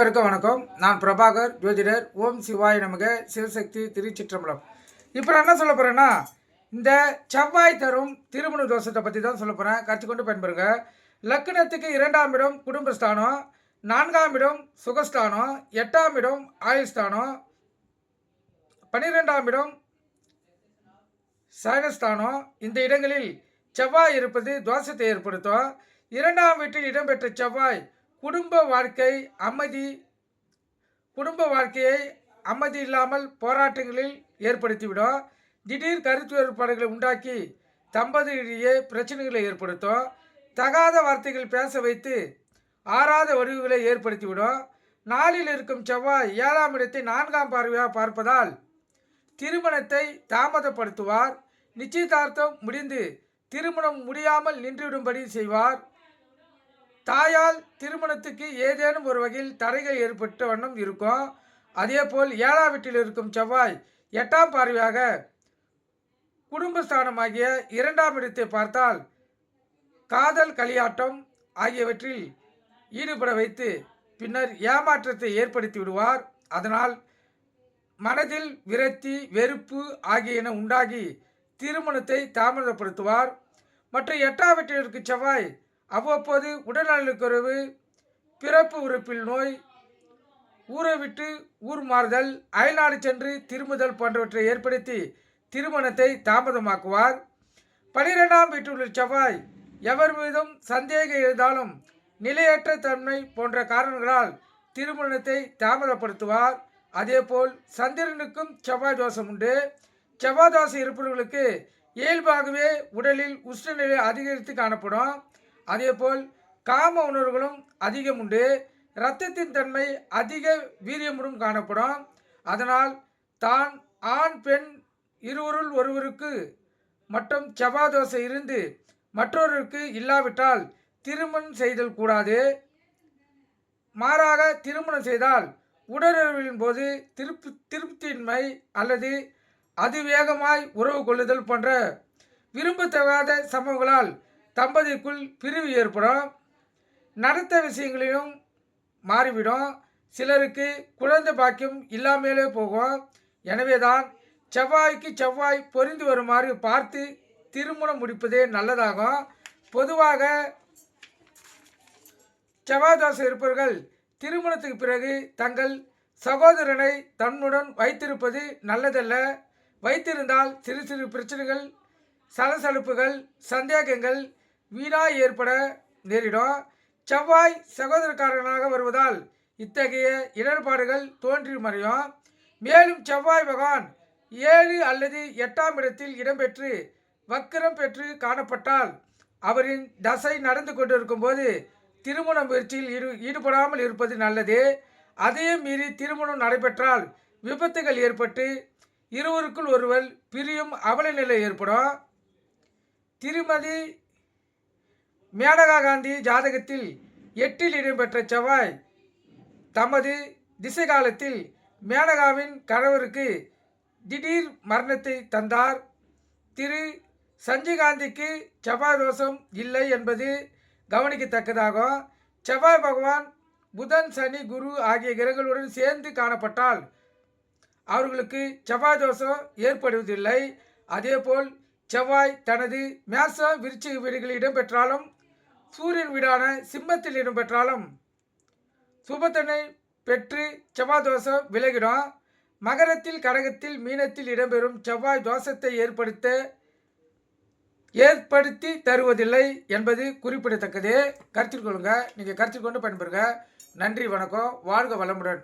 அனைவருக்கும் வணக்கம். நான் பிரபாகர் ஜோதிடர். ஓம் சிவாய நமக. சிவசக்தி திருச்சிற்றம்பலம். இப்போ நான் என்ன சொல்ல போகிறேன்னா, இந்த செவ்வாய் தரும் திருமண தோஷத்தை பற்றி தான் சொல்ல போகிறேன். கற்றுக்கொண்டு பயன்பெறுங்க. லக்னத்துக்கு 2ஆம் இடம் குடும்பஸ்தானம், 4ஆம் இடம் சுகஸ்தானம், 8ஆம் இடம் ஆயுஸ்தானம், 12ஆம் இடம் சயனஸ்தானம். இந்த இடங்களில் செவ்வாய் இருப்பது தோஷத்தை ஏற்படுத்தும். 2ஆம் வீட்டில் இடம்பெற்ற செவ்வாய் குடும்ப வாழ்க்கையை அமைதி இல்லாமல் போராட்டங்களில் ஏற்படுத்திவிடும். திடீர் கருத்து வேறுபாடுகளை உண்டாக்கி தம்பதியிடையே பிரச்சனைகளை ஏற்படுத்தும். தகாத வார்த்தைகள் பேச வைத்து ஆறாத வடிவுகளை ஏற்படுத்திவிடும். நாளில் இருக்கும் செவ்வாய் 7ஆம் இடத்தை 4ஆம் பார்வையாக பார்ப்பதால் திருமணத்தை தாமதப்படுத்துவார். நிச்சயதார்த்தம் முடிந்து திருமணம் முடியாமல் நின்றுவிடும்படி செய்வார். தாயால் திருமணத்துக்கு ஏதேனும் ஒரு வகையில் தடைகள் ஏற்பட்ட வண்ணம் இருக்கும். அதேபோல் 7ஆம் வீட்டில் இருக்கும் செவ்வாய் 8ஆம் பார்வையாக குடும்பஸ்தானமாகிய 2ஆம் இடத்தை பார்த்தால் காதல் களியாட்டம் ஆகியவற்றில் ஈடுபட வைத்து பின்னர் ஏமாற்றத்தை ஏற்படுத்தி விடுவார். அதனால் மனதில் விரக்தி, வெறுப்பு ஆகியன உண்டாகி திருமணத்தை தாமதப்படுத்துவார். மற்ற 8ஆம் வீட்டில் இருக்கும் செவ்வாய் அவ்வப்போது உடல்நலக்குறைவு, பிறப்பு உறுப்பில் நோய், ஊரை விட்டு ஊர் மாறுதல், அயல்நாடு சென்று திரும்புதல் போன்றவற்றை ஏற்படுத்தி திருமணத்தை தாமதமாக்குவார். 12ஆம் வீட்டில் உள்ள செவ்வாய் எவர் மீதும் சந்தேகம் இருந்தாலும் நிலையற்ற தன்மை போன்ற காரணங்களால் திருமணத்தை தாமதப்படுத்துவார். அதேபோல் சந்திரனுக்கும் செவ்வாய் தோஷம் உண்டு. செவ்வாய் தோஷம் இருப்பவர்களுக்கு இயல்பாகவே உடலில் உஷ்ணநிலை அதிகரித்து காணப்படும். அதேபோல் காம உணர்வுகளும் அதிகம் உண்டு. இரத்தத்தின் தன்மை அதிக வீரியமுடன் காணப்படும். அதனால் தான் ஆண் பெண் இருவருள் ஒருவருக்கு மட்டும் செவ்வாய் தோஷம் இருந்து மற்றொருவருக்கு இல்லாவிட்டால் திருமணம் செய்தல் கூடாது. மாறாக திருமணம் செய்தால் உடலுறவின் போது திருப்தியின்மை அல்லது அதிவேகமாய் உறவு கொள்ளுதல் போன்ற விரும்பத்தகாத சம்பவங்களால் தம்பதிக்குள் பிரிவு ஏற்படும். நடத்த விஷயங்களிலும் மாறிவிடும். சிலருக்கு குழந்தை பாக்கியம் இல்லாமலே போகும். எனவேதான் செவ்வாய்க்கு செவ்வாய் பொருந்தி வருமாறு பார்த்து திருமணம் முடிப்பதே நல்லதாகும். பொதுவாக செவ்வாய் தோஷம் இருப்பவர்கள் திருமணத்துக்கு பிறகு தங்கள் சகோதரனை தன்னுடன் வைத்திருப்பது நல்லதல்ல. வைத்திருந்தால் சிறு சிறு பிரச்சனைகள், சலசலப்புகள், சந்தேகங்கள் வீணாய் ஏற்பட நேரிடும். செவ்வாய் சகோதரக்காரனாக வருவதால் இத்தகைய இடர்பாடுகள் தோன்றி மறையும். மேலும் செவ்வாய் பகவான் 7 அல்லது 8ஆம் இடத்தில் இடம்பெற்று வக்கிரம் பெற்று காணப்பட்டால் அவரின் தசை நடந்து கொண்டிருக்கும் போது திருமண முயற்சியில் ஈடுபடாமல் இருப்பது நல்லது. அதையும் மீறி திருமணம் நடைபெற்றால் விபத்துகள் ஏற்பட்டு இருவருக்குள் ஒருவர் பிரியும் அவல நிலை ஏற்படும். திருமதி மேனகா காந்தி ஜாதகத்தில் 8இல் இடம்பெற்ற செவ்வாய் தமது திசை காலத்தில் மேனகாவின் கணவருக்கு திடீர் மரணத்தை தந்தார். திரு சஞ்சய் காந்திக்கு செவ்வாய் தோஷம் இல்லை என்பது கவனிக்கத்தக்கதாகும். செவ்வாய் பகவான் புதன், சனி, குரு ஆகிய கிரகங்களுடன் சேர்ந்து காணப்பட்டால் அவர்களுக்கு செவ்வாய் தோஷம் ஏற்படுவதில்லை. அதேபோல் செவ்வாய் தனது மேசம் விருச்சிக வீடுகளில் இடம்பெற்றாலும் சூரியன் வீடான சிம்மத்தில் இடம்பெற்றாலும் சுபத்தனை பெற்று செவ்வாய் தோஷம் விலகிடும். மகரத்தில், கடகத்தில், மீனத்தில் இடம்பெறும் செவ்வாய் தோஷத்தை ஏற்படுத்தி தருவதில்லை என்பது குறிப்பிடத்தக்கது. கருத்தில் கொள்ளுங்க. நீங்கள் கருத்தில் கொண்டு பயன்பெறுங்க. நன்றி, வணக்கம். வாழ்க வளமுடன்.